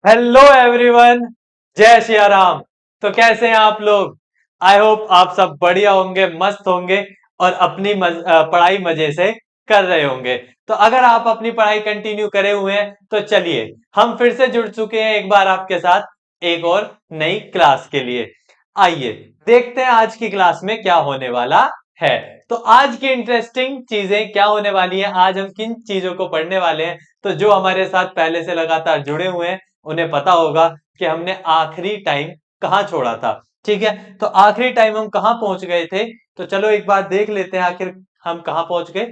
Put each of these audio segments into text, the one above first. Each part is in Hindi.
Hello everyone. जय सिया राम। तो कैसे हैं आप लोग? आई होप आप सब बढ़िया होंगे, मस्त होंगे और अपनी पढ़ाई मजे से कर रहे होंगे। तो अगर आप अपनी पढ़ाई कंटिन्यू करे हुए हैं तो चलिए हम फिर से जुड़ चुके हैं एक बार आपके साथ एक और नई क्लास के लिए। आइए देखते हैं आज की क्लास में क्या होने वाला है। तो आज की इंटरेस्टिंग चीजें क्या होने वाली हैं, आज हम किन चीजों को पढ़ने वाले हैं। तो जो हमारे साथ पहले से लगातार जुड़े हुए हैं उन्हें पता होगा कि हमने आखिरी टाइम कहां छोड़ा था। ठीक है, तो आखिरी टाइम हम कहां पहुंच गए थे। तो चलो एक बार देख लेते हैं आखिर हम कहां पहुंच गए।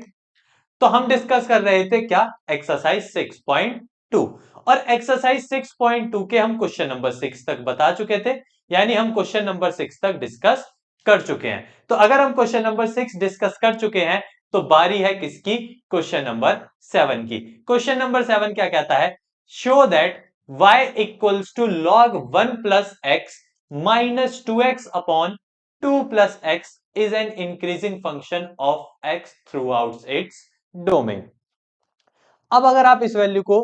तो हम डिस्कस कर रहे थे क्या, एक्सरसाइज 6.2। और एक्सरसाइज 6.2 के हम क्वेश्चन नंबर 6 तक बता चुके थे, यानी हम क्वेश्चन नंबर 6 तक डिस्कस कर चुके हैं। तो अगर हम क्वेश्चन नंबर 6 डिस्कस कर चुके हैं तो बारी है किसकी, क्वेश्चन नंबर 7 की। क्वेश्चन नंबर 7 क्या कहता है, show that y equals to log 1 plus x minus 2x upon 2 plus x is an increasing function of x throughout its domain। अब अगर आप इस वैल्यू को,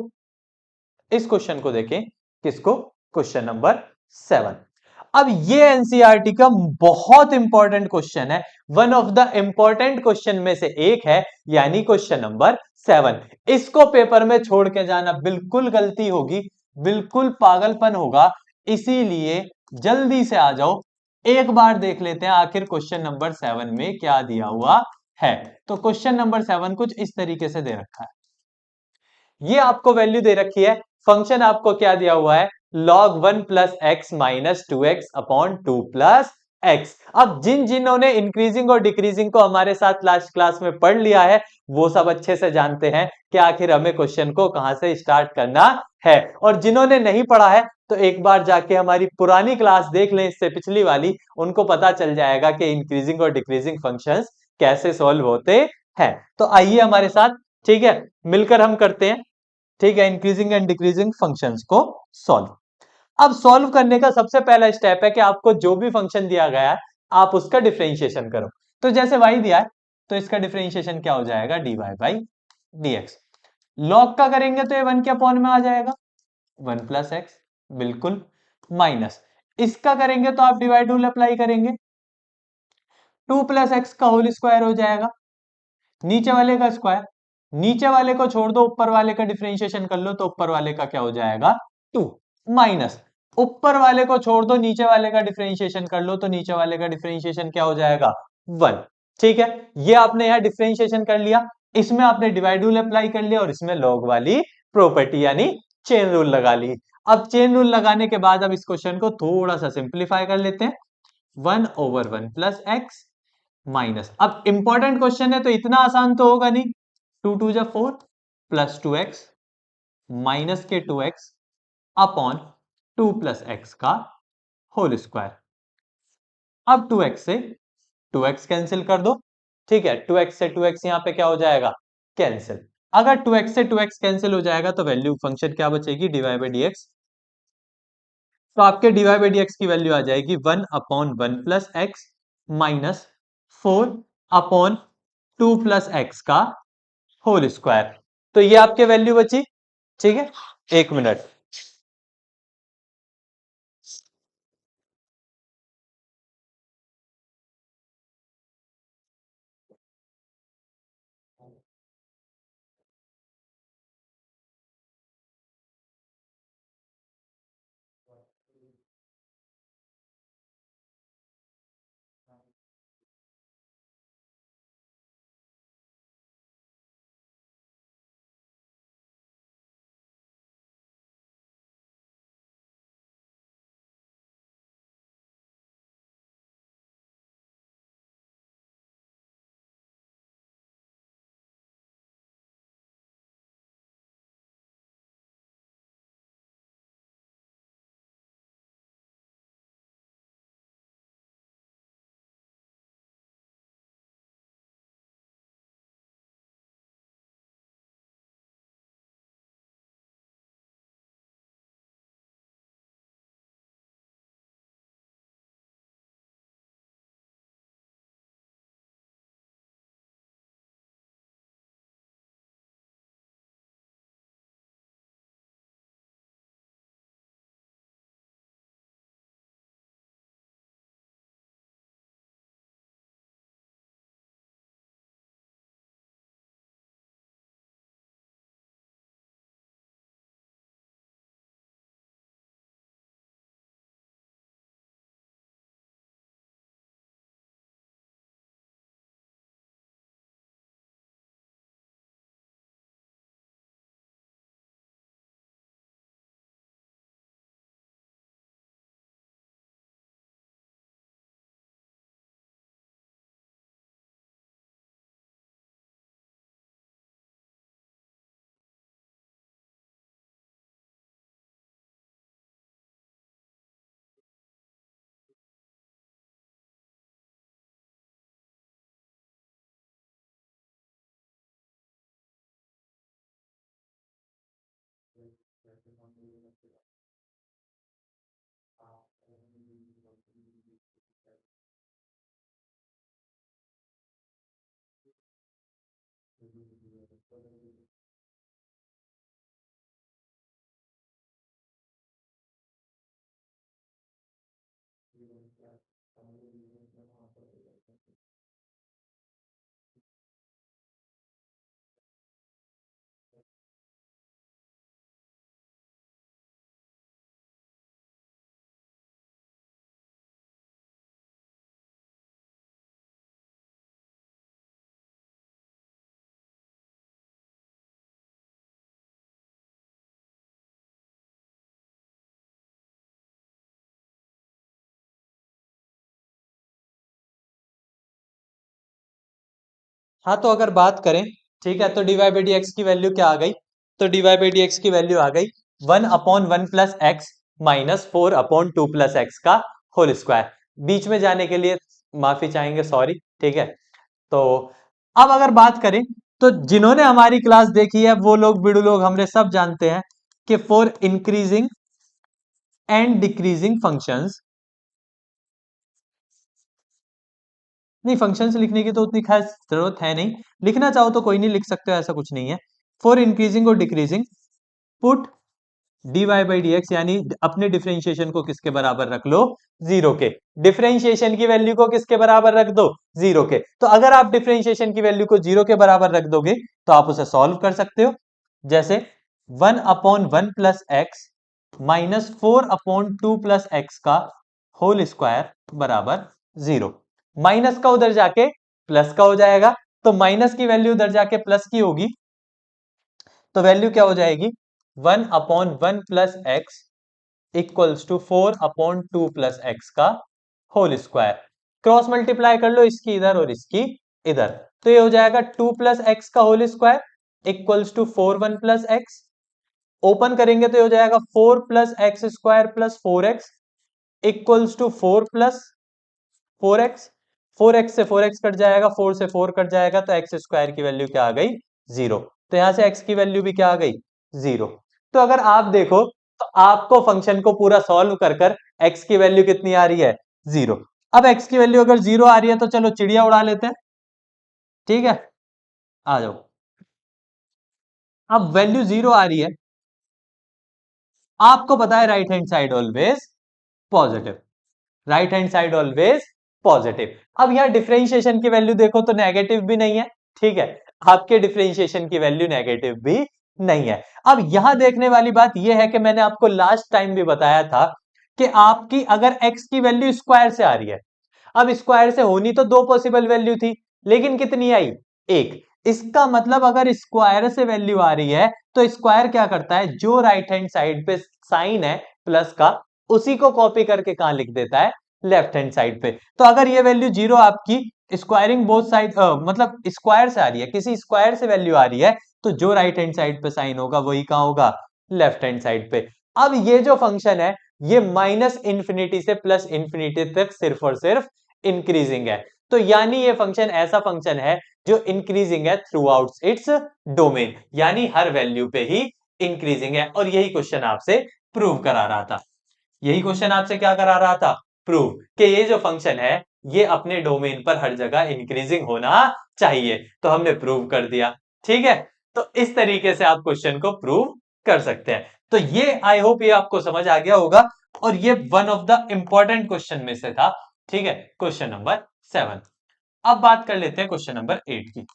इस क्वेश्चन को देखें, किसको, क्वेश्चन नंबर 7। अब ये एनसीईआरटी का बहुत इंपॉर्टेंट क्वेश्चन है, one of the important question में से एक है, यानी क्वेश्चन नंबर 7। इसको पेपर में छोड़ के जाना बिल्कुल गलती होगी, बिल्कुल पागलपन होगा। इसीलिए जल्दी से आ जाओ, एक बार देख लेते हैं आखिर क्वेश्चन नंबर 7 में क्या दिया हुआ है। तो क्वेश्चन नंबर 7 कुछ इस तरीके से दे रखा है। ये आपको वैल्यू दे रखी है, फंक्शन आपको क्या दिया हुआ है, log 1 plus x minus 2x upon 2 plus x. अब जिन जिन्होंने इंक्रीजिंग और डिक्रीजिंग को हमारे साथ लास्ट क्लास में पढ़ लिया है वो सब अच्छे से जानते हैं कि आखिर हमें क्वेश्चन को कहां से स्टार्ट करना है। और जिन्होंने नहीं पढ़ा है तो एक बार जाके हमारी पुरानी क्लास देख लें, इससे पिछली वाली, उनको पता चल जाएगा कि इंक्रीजिंग और डिक्रीजिंग फंक्शंस कैसे सॉल्व होते हैं। तो आइए हमारे साथ, ठीक है, मिलकर हम करते हैं, ठीक है, इंक्रीजिंग एंड डिक्रीजिंग फंक्शंस को सॉल्व। अब सॉल्व करने का सबसे पहला स्टेप है कि आपको जो भी फंक्शन दिया गया है आप उसका डिफरेंशिएशन करो। तो जैसे y दिया है तो इसका डिफरेंशिएशन क्या हो जाएगा, dy बाई dx। log का करेंगे तो ये 1 के अपॉन में आ जाएगा 1 प्लस एक्स, बिल्कुल, माइनस इसका करेंगे तो आप डिवाइड रूल अप्लाई करेंगे, 2 प्लस एक्स का होल स्क्वायर हो जाएगा, नीचे वाले का स्क्वायर, नीचे वाले को छोड़ दो, ऊपर वाले का डिफरेंशिएशन कर लो तो ऊपर वाले का क्या हो जाएगा 2, माइनस ऊपर वाले को छोड़ दो, नीचे वाले का डिफरेंशिएशन कर लो तो नीचे वाले का डिफरेंशिएशन क्या हो जाएगा 1। ठीक है, ये आपने यहां डिफरेंशिएशन कर लिया, इसमें आपने डिवाइड रूल अप्लाई कर लिया और इसमें लॉग वाली प्रॉपर्टी यानी चेन रूल लगा ली। अब चेन रूल लगाने के बाद अब इस क्वेश्चन को थोड़ा सा सिंप्लीफाई कर लेते हैं, 1/1 प्लस एक्स माइनस, अब इंपॉर्टेंट क्वेश्चन है तो इतना आसान तो होगा नहीं, 2 2 जा 4 प्लस 2x माइनस के 2x अपॉन 2 प्लस एक्स का होल स्क्वायर। अब 2x से 2x कैंसिल कर दो, ठीक है, 2x से 2x यहां पे क्या हो जाएगा, कैंसिल। अगर 2x से 2x कैंसिल हो जाएगा तो वैल्यू फंक्शन क्या बचेगी, dy बाई dx। तो आपके dy बाई dx की वैल्यू आ जाएगी 1/1 plus x minus 4/2 plus x का होल स्क्वायर। तो ये आपके वैल्यू बची, ठीक है, एक मिनट। हाँ, तो अगर बात करें, ठीक है, तो डीवाई बाई डी एक्स की वैल्यू क्या आ गई? तो डीवाई बाई डी एक्स की वैल्यू आ गई 1/1 plus x minus 4/2 plus x का होल स्क्वायर। बीच में जाने के लिए माफी चाहेंगे, सॉरी। ठीक है, तो अब अगर बात करें, तो जिन्होंने हमारी क्लास देखी है वो लोग बिड़ू लोग हमने सब जानते हैं कि for increasing and decreasing functions, नहीं फंक्शंस लिखने की तो उतनी खास जरूरत है नहीं, लिखना चाहो तो कोई नहीं लिख सकते हो, ऐसा कुछ नहीं है। फॉर इंक्रीजिंग और decreasing put dy by D x, यानी अपने डिफरेंशिएशन को किसके बराबर रख लो? जीरो के। डिफरेंशिएशन की वैल्यू को किसके बराबर रख दो? जीरो के। तो अगर आप डिफरेंशिएशन की वैल्यू को जीरो के बराबर रख दोगे तो आप उसे सॉल्व कर सकते हो। जैसे 1/1 plus x minus 4/2 plus x का होल स्क्वायर बराबर जीरो। माइनस का उधर जाके प्लस का हो जाएगा, तो माइनस की वैल्यू उधर जाके प्लस की होगी, तो वैल्यू क्या हो जाएगी? 1/1 plus x equals to 4/2 plus x का होल स्क्वायर। क्रॉस मल्टीप्लाई कर लो इसकी इधर और इसकी इधर, तो ये हो जाएगा 2 प्लस एक्स का whole square equals to 4/1 plus x. Open करेंगे तो ये हो जाएगा 4 plus x square plus 4x equals to 4 plus 4x। 4x से 4x कट जाएगा, 4 से 4 कट जाएगा, तो एक्स स्क्वायर की वैल्यू क्या आ गई? जीरो। तो यहां से x की वैल्यू भी क्या आ गई? जीरो। तो अगर आप देखो तो आपको फंक्शन को पूरा सॉल्व कर कर x की वैल्यू कितनी आ रही है? जीरो। अब x की वैल्यू अगर जीरो आ रही है तो चलो चिड़िया उड़ा लेते हैं। ठीक है, आ जाओ। अब वैल्यू जीरो आ रही है, आपको पता है right hand side always positive, right hand side always positive. अब यहां डिफरेंशिएशन की वैल्यू देखो तो नेगेटिव भी नहीं है। ठीक है, आपके डिफरेंशिएशन की वैल्यू नेगेटिव भी नहीं है। अब यहां देखने वाली बात यह है कि मैंने आपको लास्ट टाइम भी बताया था कि आपकी अगर x की वैल्यू स्क्वायर से आ रही है, अब स्क्वायर से होनी तो दो पॉसिबल वैल्यू थी, लेकिन कितनी आई? एक। इसका मतलब अगर स्क्वायर से वैल्यू आ रही है तो स्क्वायर क्या करता है? जो राइट हैंड साइड पे साइन है प्लस का, उसी को कॉपी करके कहां लिख देता है? लेफ्ट हैंड साइड पे। तो अगर ये वैल्यू जीरो आपकी स्क्वायरिंग बोथ साइड मतलब स्क्वायर से आ रही है, किसी स्क्वायर से वैल्यू आ रही है, तो जो राइट हैंड साइड पे साइन होगा वही कहां होगा? लेफ्ट हैंड साइड पे। अब ये जो फंक्शन है ये माइनस इंफिनिटी से प्लस इंफिनिटी तक सिर्फ और सिर्फ इंक्रीजिंग है। तो यानी ये फंक्शन ऐसा फंक्शन है जो इंक्रीजिंग है थ्रू आउट इट्स डोमेन, यानी हर वैल्यू पे ही इंक्रीजिंग है। और यही क्वेश्चन आपसे प्रूव करा रहा था, यही क्वेश्चन आपसे क्या करा रहा था? प्रूव कि ये जो फंक्शन है ये अपने डोमेन पर हर जगह इंक्रीजिंग होना चाहिए। तो हमने प्रूव कर दिया। ठीक है, तो इस तरीके से आप क्वेश्चन को प्रूव कर सकते हैं। तो ये आई होप ये आपको समझ आ गया होगा, और ये one of the important question में से था। ठीक है, क्वेश्चन नंबर 7। अब बात कर लेते हैं क्वेश्चन नंबर 8 की।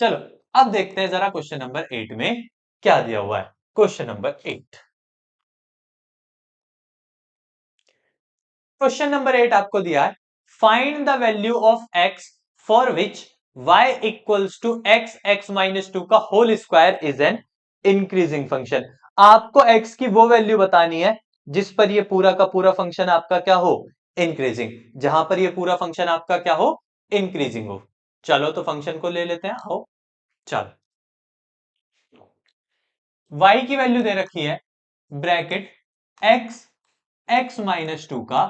चलो, अब देखते हैं जरा क्वेश्चन नंबर 8 में क्या दिया हुआ है। क्वेश्चन नंबर 8, क्वेश्चन नंबर 8 आपको दिया है, find the value of x for which y equals to x x minus two का whole square is an increasing function. आपको x की वो वैल्यू बतानी है जिस पर ये पूरा का पूरा फंक्शन आपका क्या हो? इंक्रीजिंग। जहां पर ये पूरा फंक्शन आपका क्या हो? इंक्रीजिंग हो। चलो तो फंक्शन को ले लेते हैं, आओ। चलो, y की वैल्यू दे रखी है bracket x x minus two का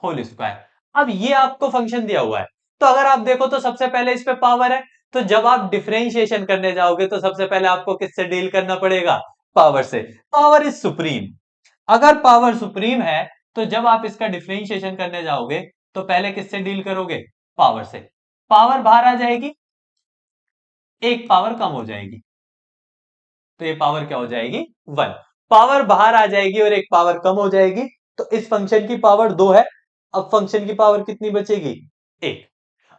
होल स्क्वायर। अब ये आपको फंक्शन दिया हुआ है, तो अगर आप देखो तो सबसे पहले इस पे पावर है, तो जब आप डिफरेंशिएशन करने जाओगे तो सबसे पहले आपको किससे डील करना पड़ेगा? पावर से। Power is supreme. अगर पावर सुप्रीम है तो जब आप इसका डिफरेंशिएशन करने जाओगे तो पहले किससे डील करोगे? पावर से। पावर बाहर आ जाएगी, एक पावर कम हो जाएगी, तो ये पावर क्या हो जाएगी? 1। पावर बाहर आ जाएगी और एक पावर कम हो जाएगी, तो इस फंक्शन की पावर 2 है। अब फंक्शन की पावर कितनी बचेगी? 1।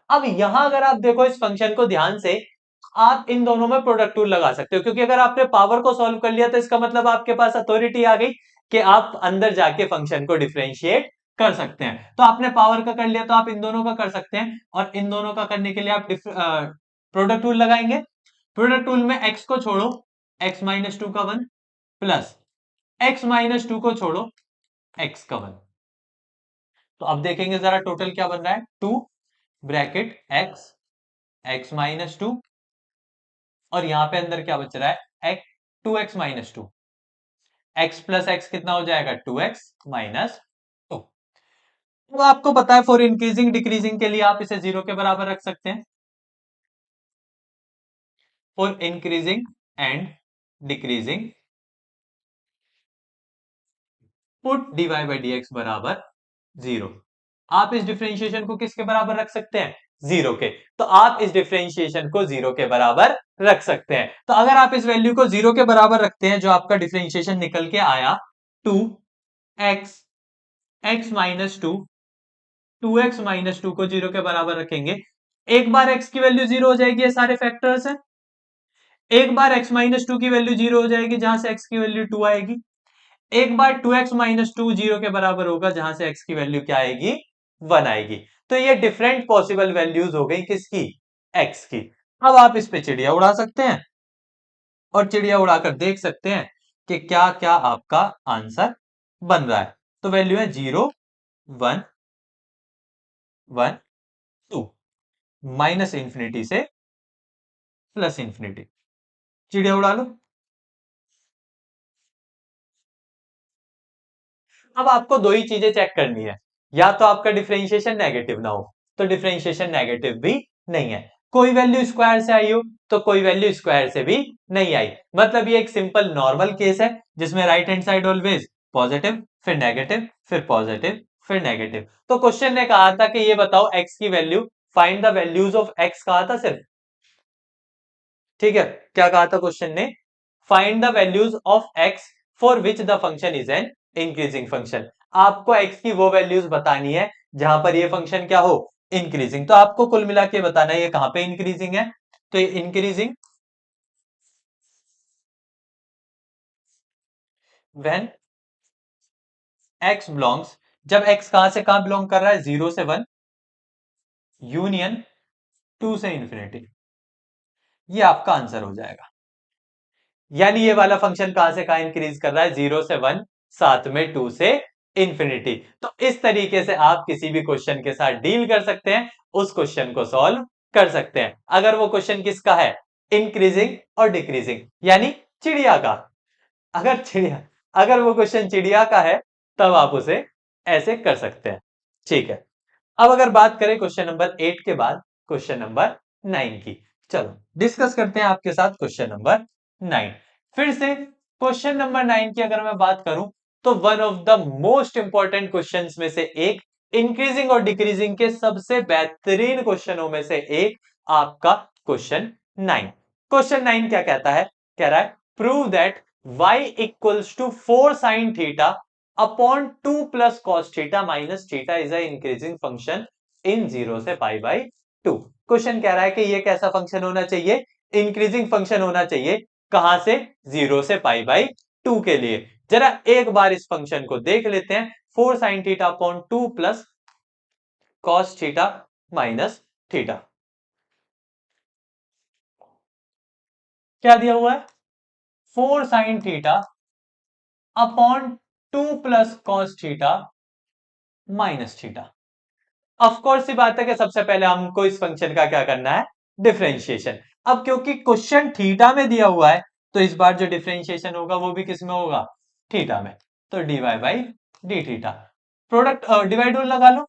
अब यहां अगर आप देखो इस फंक्शन को ध्यान से, आप इन दोनों में प्रोडक्ट रूल लगा सकते हो, क्योंकि अगर आपने पावर को सॉल्व कर लिया तो इसका मतलब आपके पास अथॉरिटी आ गई कि आप अंदर जाके फंक्शन को डिफरेंशिएट कर सकते हैं। तो आपने पावर का कर लिया तो आप इन दोनों का कर सकते हैं, और इन दोनों का करने के लिए आप प्रोडक्ट रूल लगाएंगे। प्रोडक्ट रूल में x को छोड़ो, x माइनस 2 का 1 प्लस x माइनस 2 को छोड़ो, x का 1। तो अब देखेंगे जरा टोटल क्या बन रहा है। 2 ब्रैकेट x, x माइनस 2, और यहां पे अंदर क्या बच रहा है? x 2x minus 2। x plus x कितना हो जाएगा? 2x minus 2। तो आपको पता है फॉर इंक्रीजिंग डिक्रीजिंग के लिए आप इसे 0 के बराबर रख सकते हैं। For increasing and decreasing put dy by dx बराबर 0। आप इस डिफरेंशिएशन को किसके बराबर रख सकते हैं? 0 के। तो आप इस डिफरेंशिएशन को 0 के बराबर रख सकते हैं। तो अगर आप इस वैल्यू को 0 के बराबर रखते हैं, जो आपका डिफरेंशिएशन निकल के आया 2x, x minus 2, 2x minus 2 को 0 के बराबर रखेंगे, एक बार x की वैल्यू 0 हो जाएगी, ये सारे फैक्टर्स हैं। एक बार x माइनस 2 की वैल्यू 0 हो जाएगी, जहां से x की वैल्यू 2 आएगी। एक बार 2x माइनस 2 0 के बराबर होगा, जहां से x की वैल्यू क्या आएगी? 1 आएगी। तो ये डिफरेंट पॉसिबल वैल्यूज हो गई किसकी? x की। अब आप इस पे चिड़िया उड़ा सकते हैं और चिड़िया उड़ाकर देख सकते हैं कि क्या क्या आपका आंसर बन रहा है। तो वैल्यू है 0 1 1 2, माइनस इंफिनिटी से प्लस इंफिनिटी। चिड़िया उड़ा लो। अब आपको दो ही चीजें चेक करनी है, या तो आपका डिफरेंशिएशन नेगेटिव ना हो, तो डिफरेंशिएशन नेगेटिव भी नहीं है। कोई वैल्यू स्क्वायर से आई हो तो कोई वैल्यू स्क्वायर से भी नहीं आई। मतलब ये एक सिंपल नॉर्मल केस है जिसमें right hand side always positive, फिर नेगेटिव, फिर पॉजिटिव, फिर नेगेटिव। तो क्वेश्चन ने कहा था कि ये बताओ एक्स की value, find the values of x कहा था सिर्फ। ठीक है, क्या कहा था क्वेश्चन ने? Find the values of x for which the function is an increasing function. आपको एक्स की वो वैल्यूज बतानी है जहां पर ये फंक्शन क्या हो? इंक्रीजिंग। तो आपको कुल मिला के बताना है ये कहां पे इंक्रीजिंग है। तो ये इंक्रीजिंग व्हेन एक्स बिलोंग्स, जब एक्स कहां से कहां बिलोंग कर रहा है? 0 से 1 यूनियन 2 से इंफिनिटी। ये आपका आंसर हो जाएगा। यानी ये वाला फंक्शन कहां से कहां इंक्रीज कर रहा है? 0 से 1, साथ में 2 से इंफिनिटी। तो इस तरीके से आप किसी भी क्वेश्चन के साथ डील कर सकते हैं, उस क्वेश्चन को सॉल्व कर सकते हैं। अगर वो क्वेश्चन किसका है? इंक्रीजिंग और डिक्रीजिंग, यानी चिड़िया का। अगर वो क्वेश्चन चिड़िया का है तब आप उसे ऐसे कर सकते हैं। ठीक है, अब अगर बात करें क्वेश्चन नंबर 8 के बाद क्वेश्चन नंबर 9 की, चलो डिस्कस करते हैं आपके साथ क्वेश्चन नंबर 9। फिर से क्वेश्चन नंबर 9 की अगर मैं बात करूं तो one of the most important questions में से एक, इंक्रीजिंग और डिक्रीजिंग के सबसे बेहतरीन क्वेश्चनों में से एक आपका क्वेश्चन 9। क्वेश्चन 9 क्या कहता है? कह रहा है prove that y equals to 4 sin theta upon 2 plus cos theta minus theta is a increasing function in 0 से पाई बाई 2। क्वेश्चन कह रहा है कि ये कैसा फंक्शन होना चाहिए? इंक्रीजिंग फंक्शन होना चाहिए। कहां से? 0 से पाई बाई 2 के लिए। जरा एक बार इस फंक्शन को देख लेते हैं। 4 sin theta upon 2 plus cos theta minus theta, क्या दिया हुआ है? 4 sin theta upon 2 plus cos theta minus theta. Of course सी बात है कि सबसे पहले हमको इस फंक्शन का क्या करना है? डिफरेंशिएशन। अब क्योंकि क्वेश्चन थीटा में दिया हुआ है तो इस बार जो डिफरेंशिएशन होगा वो भी किस में होगा? थीटा में। तो dy by d theta, product divide rule लगा लो।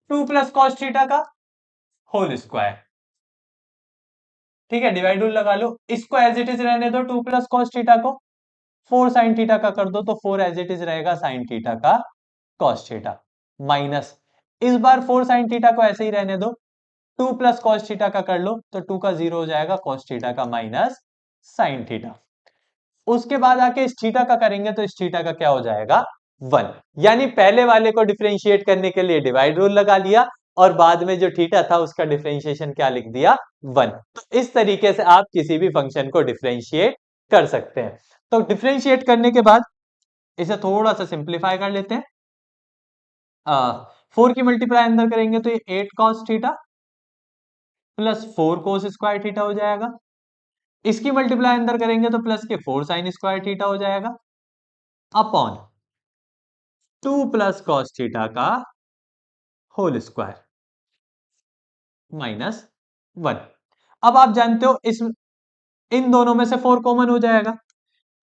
2 प्लस कॉस थीटा का होल स्क्वायर ठीक है, डिवाइड रूल लगा लो, इसको एज इट इज रहने दो 2 प्लस कॉस थीटा को, 4 साइन थीटा का कर दो तो 4 एज इट इज रहेगा साइन थीटा का कॉस थीटा, माइनस इस बार 4 साइन थीटा को ऐसे ही रहने दो, 2 प्लस कॉस थीटा का कर लो तो 2 का 0 हो जाएगा, कॉस थीटा का माइनस साइन थीटा। उसके बाद आके इस थीटा का करेंगे तो इस थीटा का क्या हो जाएगा 1, यानी पहले वाले को डिफरेंशिएट करने के लिए डिवाइड रूल लगा लिया और बाद में जो थीटा था उसका डिफरेंशिएशन क्या लिख दिया 1। तो इस तरीके से आप किसी भी फंक्शन को डिफरेंशिएट कर सकते हैं। तो डिफरेंशिएट करने के बाद इसे थोड़ा सा सिंप्लीफाई कर लेते हैं। 4 की मल्टीप्लाई अंदर करेंगे तो ये 8 cos theta plus 4 cos square theta हो जाएगा, इसकी मल्टीप्लाई अंदर करेंगे तो प्लस के 4 साइन स्क्वायर थीटा हो जाएगा अपॉन 2 प्लस कॉस थीटा का होल स्क्वायर माइनस 1। अब आप जानते हो इस इन दोनों में से 4 कॉमन हो जाएगा,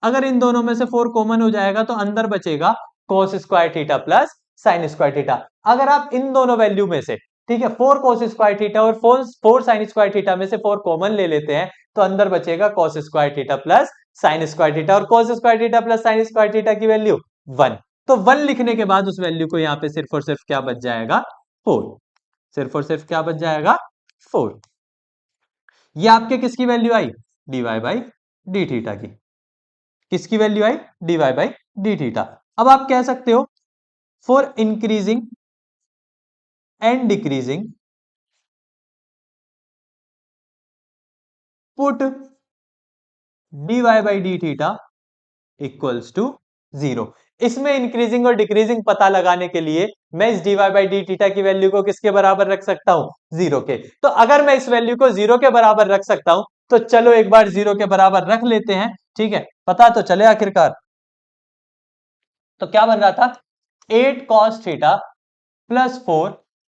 अगर इन दोनों में से 4 कॉमन हो जाएगा तो अंदर बचेगा cos square theta plus sine square theta. अगर आप इन दोनों वैल्यू में से, ठीक है, 4 cos स्क्वायर थीटा और 4 साइन स्क्वायर थीटा में से 4 कॉमन ले लेते हैं तो अंदर बचेगा cos square theta plus sine square theta, और cos square theta plus sine square theta की वैल्यू 1। तो 1 लिखने के बाद उस वैल्यू को यहां पे सिर्फ और सिर्फ क्या बच जाएगा 4, सिर्फ और सिर्फ क्या बच जाएगा 4। ये आपके किसकी वैल्यू आई dy बाई डी थीटा की, किसकी वैल्यू आई dy बाई डी थीटा। अब आप कह सकते हो for increasing and decreasing put dy by d theta equals to 0। इसमें इंक्रीजिंग और डिक्रीजिंग पता लगाने के लिए मैं इस dy बाई डी थीटा की वैल्यू को किसके बराबर रख सकता हूं 0 के। तो अगर मैं इस वैल्यू को 0 के बराबर रख सकता हूं तो चलो एक बार 0 के बराबर रख लेते हैं, ठीक है, पता तो चले आखिरकार। तो क्या बन रहा था 8 cos theta plus 4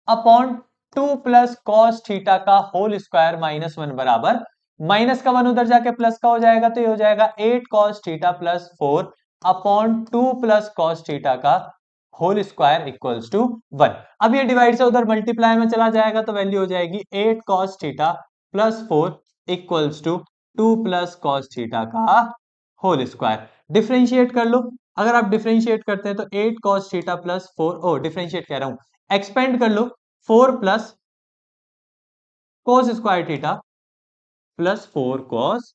upon 2 plus cos theta का होल स्क्वायर माइनस 1 बराबर, माइनस का 1 उधर जाके प्लस का हो जाएगा तो ये हो जाएगा 8 cos theta plus 4 upon 2 plus cos theta का होल स्क्वायर इक्वल्स टू 1। अब ये डिवाइड से उधर मल्टीप्लाई में चला जाएगा तो वैल्यू हो जाएगी 8 cos theta plus 4 equals to 2 plus cos theta का होल स्क्वायर। डिफरेंशिएट कर लो, अगर आप डिफरेंशिएट करते हैं तो 8 cos थीटा प्लस 4, ओ डिफरेंशिएट कह रहा हूं एक्सपेंड कर लो, 4 plus cos square theta plus 4 cos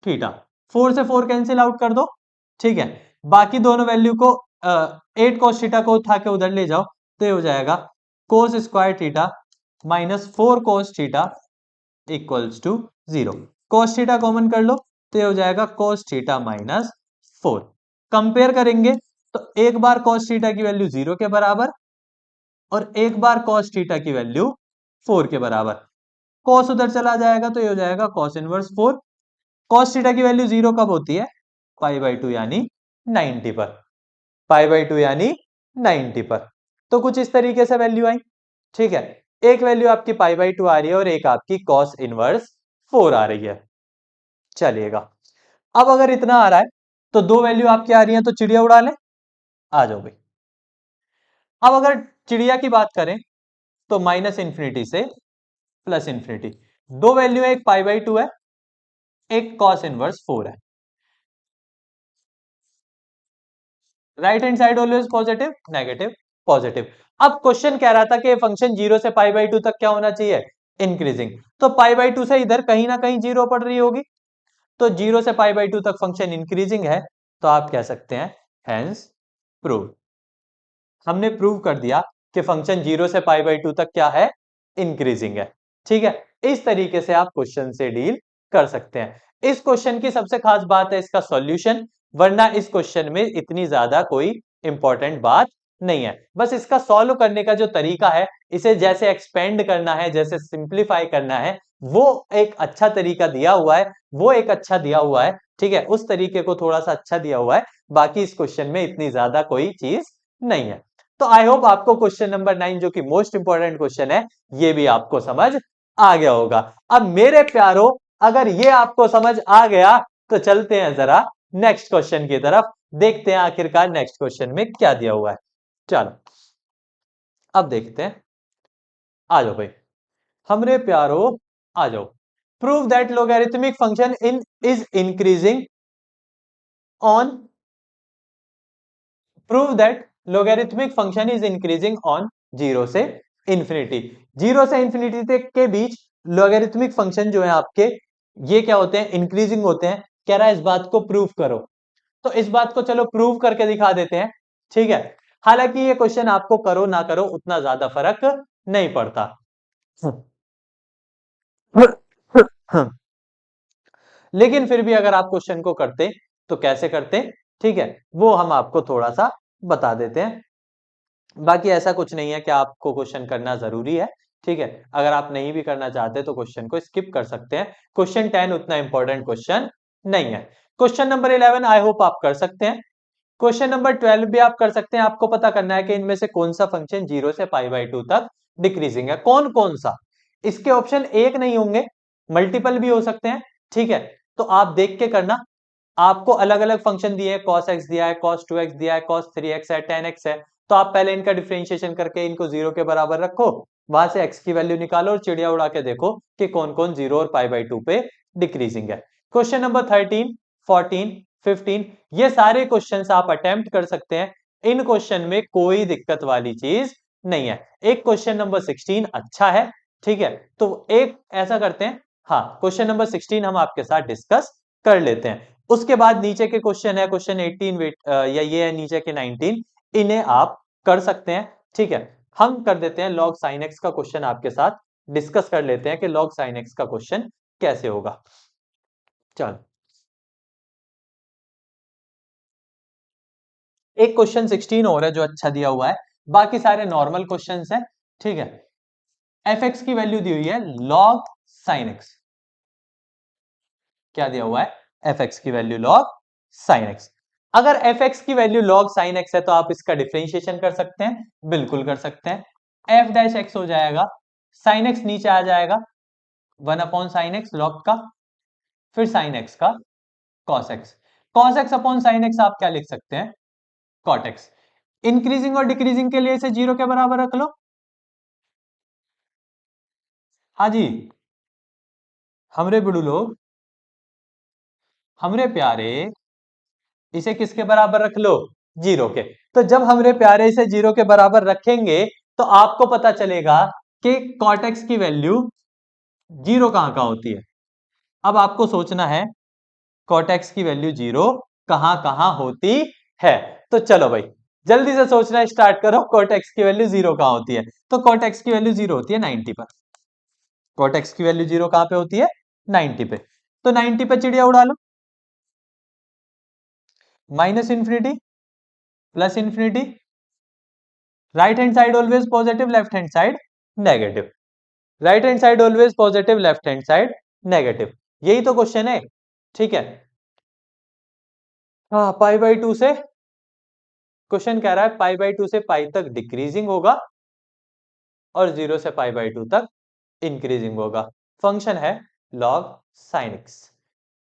theta, 4 से 4 कैंसिल आउट कर दो, ठीक है, बाकी दोनों वैल्यू को 8 cos थीटा को उठा के उधर ले जाओ तो ये हो जाएगा cos square theta minus 4 cos theta equals to 0। cos theta common कर लो तो ये हो जाएगा cos थीटा माइनस 4। कंपेयर करेंगे तो एक बार cos थीटा की वैल्यू 0 के बराबर और एक बार cos थीटा की वैल्यू 4 के बराबर, cos उधर चला जाएगा तो ये हो जाएगा cos इनवर्स 4। cos थीटा की वैल्यू 0 कब होती है पाई बाई 2 यानी 90 पर, पाई बाई 2 यानी 90 पर। तो कुछ इस तरीके से वैल्यू आई, ठीक है, एक वैल्यू आपकी पाई बाई 2 आ रही है और एक आपकी cos इनवर्स 4 आ रही है, चलिएगा। अब अगर इतना आ रहा है तो दो वैल्यू आपकी आ रही है तो चिड़िया उड़ा लें, आ जाओ भाई। अब अगर चिड़िया की बात करें तो माइनस इंफिनिटी से प्लस इंफिनिटी, दो वैल्यू है, एक पाई बाई 2 है, एक cos इनवर्स 4 है। Right hand side always positive negative positive. अब क्वेश्चन कह रहा था कि फंक्शन 0 से पाई बाई 2 तक क्या होना चाहिए इंक्रीजिंग, तो पाई बाई 2 से इधर कहीं ना कहीं 0 पड़ रही होगी, तो 0 से पाई बाई 2 तक फंक्शन इंक्रीजिंग है, तो आप कह सकते हैं हेंस प्रूव। हमने प्रूव कर दिया कि फंक्शन 0 से पाई बाई 2 तक क्या है इंक्रीजिंग है, ठीक है। इस तरीके से आप क्वेश्चन से डील कर सकते हैं। इस क्वेश्चन की सबसे खास बात है इसका सॉल्यूशन, वरना इस क्वेश्चन में इतनी ज्यादा कोई इंपॉर्टेंट बात नहीं है, बस इसका सॉल्व करने का जो तरीका है, इसे जैसे एक्सपेंड करना है, जैसे सिंप्लीफाई करना है, वो एक अच्छा तरीका दिया हुआ है, वो एक अच्छा दिया हुआ है, ठीक है, उस तरीके को थोड़ा सा अच्छा दिया हुआ है, बाकी इस क्वेश्चन में इतनी ज्यादा कोई चीज नहीं है। तो आई होप आपको क्वेश्चन नंबर 9 जो कि मोस्ट इंपॉर्टेंट क्वेश्चन है, ये भी आपको समझ आ गया होगा। अब मेरे प्यारो, अगर ये आपको समझ आ गया तो चलते हैं जरा नेक्स्ट क्वेश्चन की तरफ, देखते हैं आखिरकार नेक्स्ट क्वेश्चन में क्या दिया हुआ है। चलो अब देखते हैं, आ जाओ भाई हमरे प्यारो, आ जाओ। Prove that logarithmic function in is increasing on prove that logarithmic function is increasing on zero से इंफिनिटी। जीरो से इंफिनिटी तक के बीच लोगैरिथमिक फंक्शन जो है आपके, ये क्या होते हैं, इंक्रीजिंग होते हैं। कह रहा है इस बात को प्रूव करो, तो इस बात को चलो प्रूव करके दिखा देते हैं। ठीक है, हालांकि ये क्वेश्चन आपको करो ना करो उतना ज्यादा फर्क नहीं पड़ता। लेकिन फिर भी अगर आप क्वेश्चन को करते तो कैसे करते, ठीक है, वो हम आपको थोड़ा सा बता देते हैं। बाकी ऐसा कुछ नहीं है कि आपको क्वेश्चन करना जरूरी है। ठीक है, अगर आप नहीं भी करना चाहते तो क्वेश्चन को स्किप कर सकते हैं। क्वेश्चन 10 उतना इंपॉर्टेंट क्वेश्चन नहीं है। क्वेश्चन नंबर 11 आई होप आप कर सकते हैं। क्वेश्चन नंबर 12 भी आप कर सकते हैं। आपको पता करना है कि इनमें से कौन सा फंक्शन 0 से π/2 तक डिक्रीजिंग है, कौन कौन सा। इसके ऑप्शन एक नहीं होंगे, मल्टीपल भी हो सकते हैं। ठीक है, तो आप देख के करना। आपको अलग अलग फंक्शन दिए हैं, cos x दिया है, cos 2x दिया है, cos 3x है, tan x है। तो आप पहले इनका डिफरेंशिएशन करके इनको 0 के बराबर रखो, वहां से x की वैल्यू निकालो और चिड़िया उड़ा के देखो कि कौन कौन 0 और π/2 पे डिक्रीजिंग है। क्वेश्चन नंबर 13, 14, 15 ये सारे क्वेश्चंस आप अटेम्प्ट कर सकते हैं। इन क्वेश्चन में कोई दिक्कत वाली चीज नहीं है। एक क्वेश्चन नंबर 16 अच्छा है। ठीक है, तो एक ऐसा करते हैं, हाँ क्वेश्चन नंबर 16 हम आपके साथ डिस्कस कर लेते हैं। उसके बाद नीचे के क्वेश्चन है, क्वेश्चन 18 या ये है नीचे के 19, इन्हें आप कर सकते हैं। ठीक है, हम कर देते हैं log sin x का क्वेश्चन आपके साथ डिस्कस कर लेते हैं कि log sin x का क्वेश्चन कैसे होगा। चल, एक क्वेश्चन 16 और है जो अच्छा दिया हुआ है, बाकी सारे नॉर्मल क्वेश्चंस हैं। ठीक है, एफ एक्स की वैल्यू दी हुई है log sin x। क्या दिया हुआ है, एफ एक्स की वैल्यू log sin x। अगर एफ एक्स की वैल्यू log sin x है तो आप इसका डिफरेंशिएशन कर सकते हैं, बिल्कुल कर सकते हैं। एफ डैश एक्स हो जाएगा, sin x नीचे आ जाएगा 1/sin x log का, फिर sin x का cos x। cos x upon sin x आप क्या लिख सकते हैं, cot x। इंक्रीजिंग और डिक्रीजिंग के लिए इसे 0 के बराबर रख लो। हाँ जी, हमरे बुड़ू लोग, हमरे प्यारे, इसे किसके बराबर रख लो, 0 के। तो जब हमरे प्यारे इसे 0 के बराबर रखेंगे तो आपको पता चलेगा कि cot x की वैल्यू 0 कहां कहां होती है। अब आपको सोचना है cot x की वैल्यू 0 कहां कहां होती है। तो चलो भाई जल्दी से सोचना स्टार्ट करो, cot x की वैल्यू 0 कहां होती है। तो cot x की वैल्यू 0 होती है 90 पर। cot x की वैल्यू 0 कहां पे होती है, 90 पे। तो 90 पे चिड़िया उड़ा लो, minus infinity plus infinity, right hand side always positive, left hand side negative. Right hand side always positive, left hand side negative. यही तो क्वेश्चन है। ठीक है, हाँ π/2 से, क्वेश्चन कह रहा है π/2 से पाई तक डिक्रीजिंग होगा और 0 से π/2 तक इंक्रीजिंग होगा। फंक्शन है log sin x।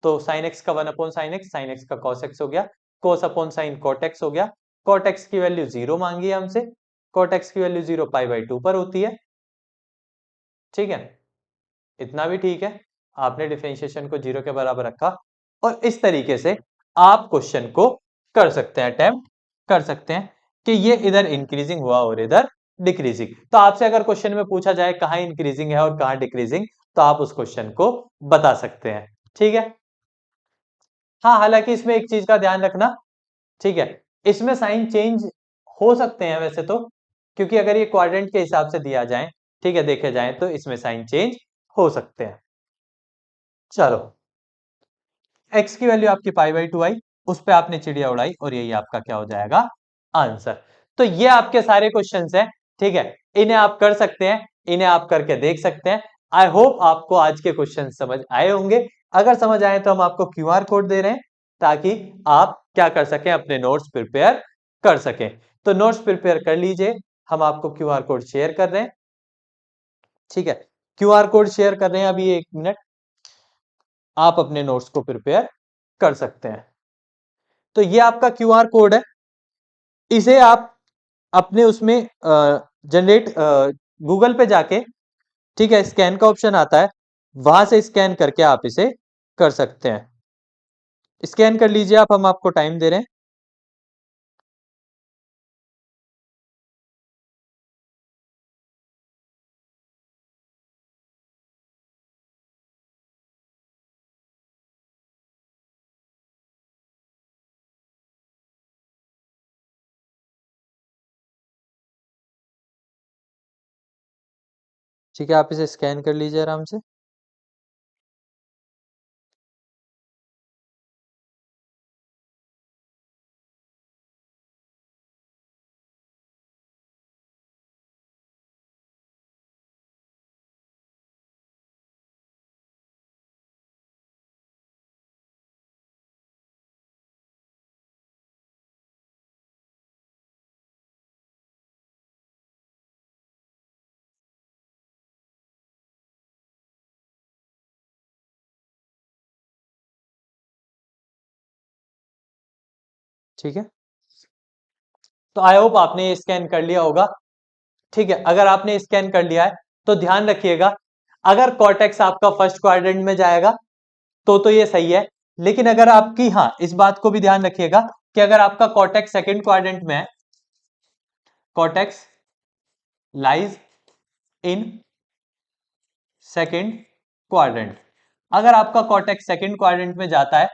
तो sin x का 1/sin x, sin x का cos x हो गया, cos upon sin cot x हो गया। cot x की वैल्यू 0 मांगी है हमसे, cot x की वैल्यू 0 π/2 पर होती है। ठीक है, इतना भी ठीक है, आपने डिफरेंशिएशन को 0 के बराबर रखा और इस तरीके से आप क्वेश्चन को कर सकते हैं, अटेम्प्ट कर सकते हैं कि ये इधर इंक्रीजिंग हुआ और इधर डिक्रीजिंग। तो आपसे अगर क्वेश्चन में पूछा जाए कहां इंक्रीजिंग है और कहां डिक्रीजिंग, तो आप उस क्वेश्चन को बता सकते हैं। ठीक है, हाँ हालांकि इसमें एक चीज का ध्यान रखना। ठीक है, इसमें साइन चेंज हो सकते हैं वैसे तो, क्योंकि अगर ये क्वाड्रेंट के हिसाब से दिया जाए, ठीक है, देखे जाए तो इसमें साइन चेंज हो सकते हैं। चलो, x की वैल्यू आपकी π/2 आई, उस पे आपने चिड़िया उड़ाई और यही आपका क्या हो जाएगा, आंसर। तो ये आपके सारे क्वेश्चंस हैं। ठीक है, इन्हें आप कर सकते हैं, इन्हें आप करके देख सकते हैं। आई होप आपको आज के क्वेश्चन समझ आए होंगे। अगर समझ आए तो हम आपको QR कोड दे रहे हैं ताकि आप क्या कर सकें, अपने नोट्स प्रिपेयर कर सकें। तो नोट्स प्रिपेयर कर लीजिए, हम आपको QR कोड शेयर कर रहे हैं। ठीक है, QR कोड शेयर कर रहे हैं अभी, 1 मिनट, आप अपने नोट्स को प्रिपेयर कर सकते हैं। तो ये आपका QR कोड है, इसे आप अपने उसमें जनरेट, गूगल पे जाके, ठीक है, स्कैन का ऑप्शन आता है, वहां से स्कैन करके आप इसे कर सकते हैं। स्कैन कर लीजिए आप, हम आपको टाइम दे रहे हैं। ठीक है, आप इसे स्कैन कर लीजिए आराम से। ठीक है, तो आई होप आपने ये स्कैन कर लिया होगा। ठीक है, अगर आपने स्कैन कर लिया है तो ध्यान रखिएगा, अगर कॉर्टेक्स आपका फर्स्ट क्वाड्रेंट में जाएगा तो ये सही है। लेकिन अगर आपकी, हाँ, इस बात को भी ध्यान रखिएगा कि अगर आपका कॉर्टेक्स सेकंड क्वाड्रेंट में है, cortex lies in second quadrant, अगर आपका कॉर्टेक्स सेकंड क्वाड्रेंट में जाता है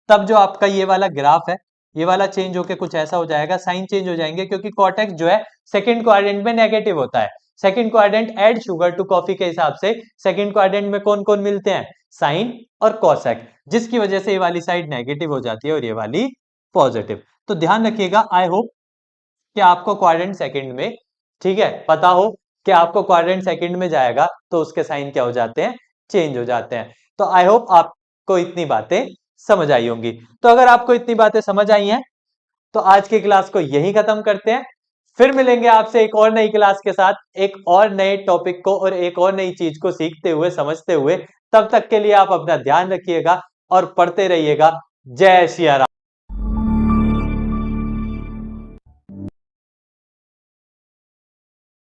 तब जो आपका ये वाला ग्राफ है, ये वाला चेंज होके कुछ ऐसा हो जाएगा, साइन चेंज हो जाएंगे, क्योंकि कॉर्टेक्स जो है सेकंड क्वाड्रेंट में नेगेटिव होता है। Second quadrant add sugar to coffee के हिसाब से सेकंड क्वाड्रेंट में कौन कौन मिलते हैं, साइन और कॉसेक, जिसकी वजह से ये वाली साइड नेगेटिव हो जाती है और ये वाली पॉजिटिव। तो ध्यान रखिएगा, आई होप कि आपको क्वाड्रेंट सेकंड में, ठीक है, पता हो कि आपको क्वाड्रेंट सेकंड में जाएगा तो उसके साइन क्या हो जाते हैं, चेंज हो जाते हैं। तो आई होप आपको इतनी बातें समझ आई होंगी। तो अगर आपको इतनी बातें समझ आई हैं तो आज की क्लास को यहीं खत्म करते हैं। फिर मिलेंगे आपसे एक और नई क्लास के साथ, एक और नए टॉपिक को और एक और नई चीज को सीखते हुए, समझते हुए। तब तक के लिए आप अपना ध्यान रखिएगा और पढ़ते रहिएगा। जय सिया राम।